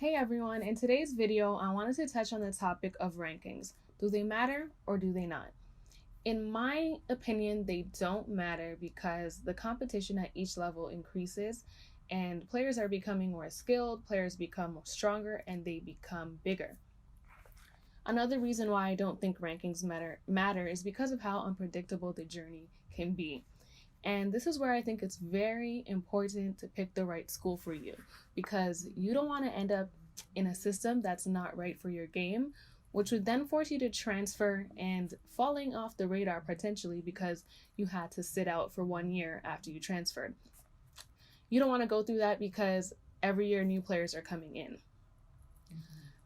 Hey everyone, in today's video, I wanted to touch on the topic of rankings. Do they matter or do they not? In my opinion, they don't matter because the competition at each level increases and players are becoming more skilled, players become stronger, and they become bigger. Another reason why I don't think rankings matter is because of how unpredictable the journey can be. And this is where I think it's very important to pick the right school for you, because you don't want to end up in a system that's not right for your game, which would then force you to transfer and falling off the radar potentially because you had to sit out for 1 year after you transferred. You don't want to go through that because every year new players are coming in.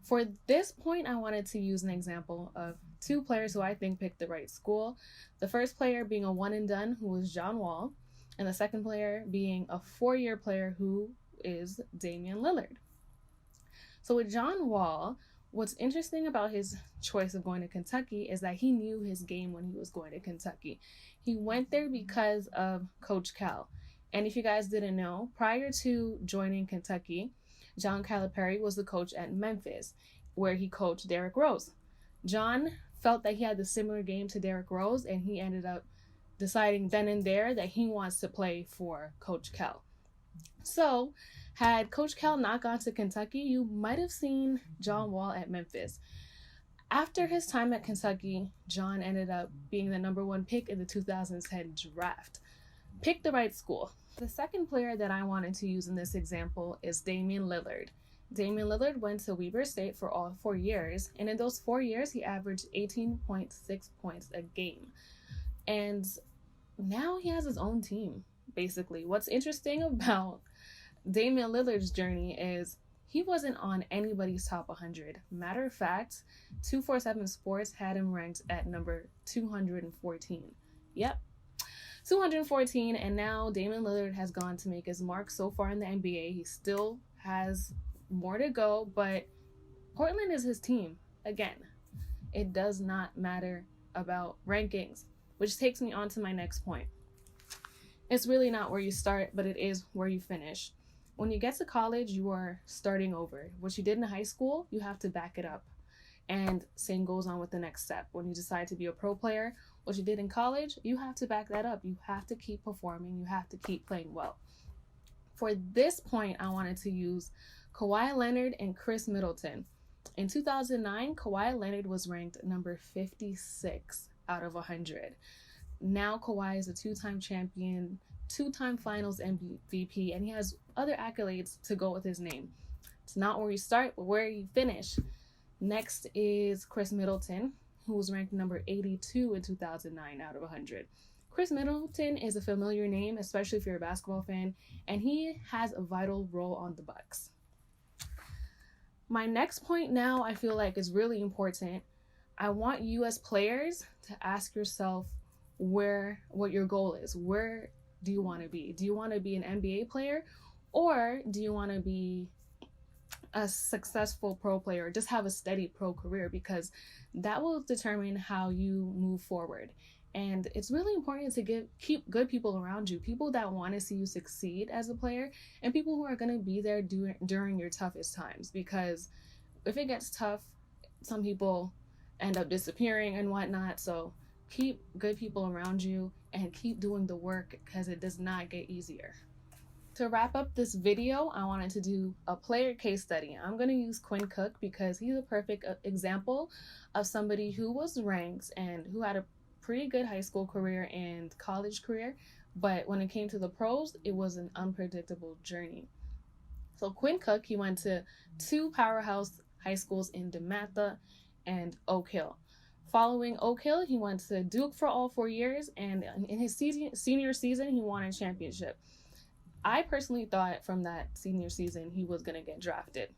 For this point, I wanted to use an example of two players who I think picked the right school. The first player being a one and done, who was John Wall, and the second player being a 4-year player who is Damian Lillard. So with John Wall, what's interesting about his choice of going to Kentucky is that he knew his game when he was going to Kentucky. He went there because of Coach Cal. And if you guys didn't know, prior to joining Kentucky, John Calipari was the coach at Memphis, where he coached Derrick Rose. John felt that he had the similar game to Derrick Rose, and he ended up deciding then and there that he wants to play for Coach Cal. So, had Coach Cal not gone to Kentucky, you might have seen John Wall at Memphis. After his time at Kentucky, John ended up being the #1 pick in the 2010 draft. Pick the right school. The second player that I wanted to use in this example is Damian Lillard. Damian Lillard went to Weber State for all 4 years, and in those 4 years, he averaged 18.6 points a game. And now he has his own team, basically. What's interesting about Damian Lillard's journey is he wasn't on anybody's top 100. Matter of fact, 247 Sports had him ranked at number 214. Yep. 214, and now Damian Lillard has gone to make his mark so far in the NBA. He still has more to go, but Portland is his team. Again, it does not matter about rankings, which takes me on to my next point. It's really not where you start, but it is where you finish. When you get to college, you are starting over. What you did in high school, you have to back it up. And same goes on with the next step. When you decide to be a pro player, what you did in college, you have to back that up. You have to keep performing. You have to keep playing well. For this point, I wanted to use Kawhi Leonard and Khris Middleton. In 2009, Kawhi Leonard was ranked number 56 out of 100. Now Kawhi is a 2-time champion, 2-time finals MVP, and he has other accolades to go with his name. It's not where you start, but where you finish. Next is Khris Middleton, who was ranked number 82 in 2009 out of 100. Khris Middleton is a familiar name, especially if you're a basketball fan, and he has a vital role on the Bucks. My next point now I feel like is really important. I want you as players to ask yourself what your goal is. Where do you want to be? Do you want to be an NBA player, or do you want to be a successful pro player, just have a steady pro career? Because that will determine how you move forward. And it's really important to keep good people around you, people that want to see you succeed as a player, and people who are going to be there during your toughest times. Because if it gets tough, some people end up disappearing and whatnot. So keep good people around you and keep doing the work, because it does not get easier. To wrap up this video, I wanted to do a player case study. I'm going to use Quinn Cook because he's a perfect example of somebody who was ranked and who had a pretty good high school career and college career, but when it came to the pros, it was an unpredictable journey. So Quinn Cook, he went to 2 powerhouse high schools in DeMatha and Oak Hill. Following Oak Hill, he went to Duke for all 4 years, and in his senior season, he won a championship. I personally thought from that senior season he was going to get drafted.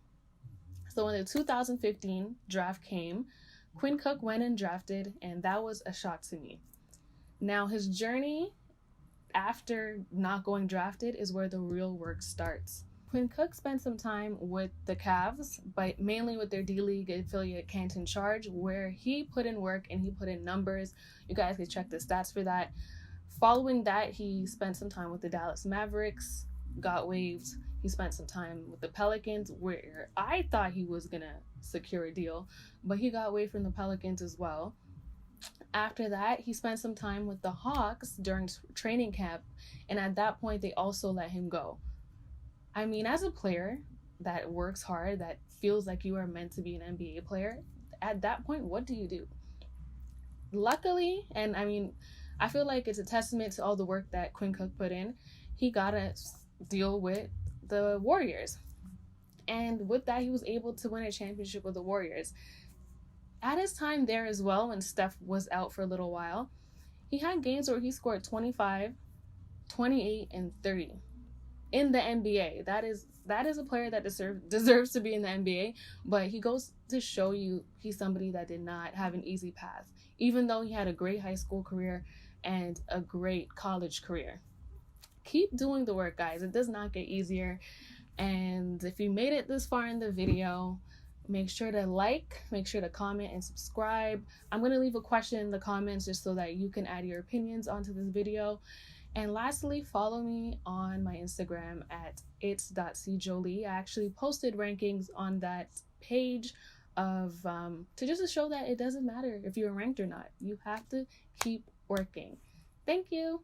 So when the 2015 draft came, Quinn Cook went and drafted, and that was a shock to me. Now his journey after not going drafted is where the real work starts. Quinn Cook spent some time with the Cavs, but mainly with their D-League affiliate Canton Charge, where he put in work and he put in numbers. You guys can check the stats for that. Following that, he spent some time with the Dallas Mavericks, got waived, He spent some time with the Pelicans, where I thought he was going to secure a deal, but he got away from the Pelicans as well. After that, he spent some time with the Hawks during training camp, and at that point, they also let him go. I mean, as a player that works hard, that feels like you are meant to be an NBA player, at that point, what do you do? Luckily, and I mean, I feel like it's a testament to all the work that Quinn Cook put in, he got a deal with the Warriors. And with that, he was able to win a championship with the Warriors. At his time there as well, when Steph was out for a little while, he had games where he scored 25, 28, and 30 in the NBA. That is a player that deserves to be in the NBA, but he goes to show you he's somebody that did not have an easy path, even though he had a great high school career and a great college career. Keep doing the work, guys. It does not get easier. And if you made it this far in the video, make sure to like, make sure to comment and subscribe. I'm going to leave a question in the comments just so that you can add your opinions onto this video. And lastly, follow me on my Instagram at itscjolie. I actually posted rankings on that page of to just show that it doesn't matter if you're ranked or not. You have to keep working. Thank you.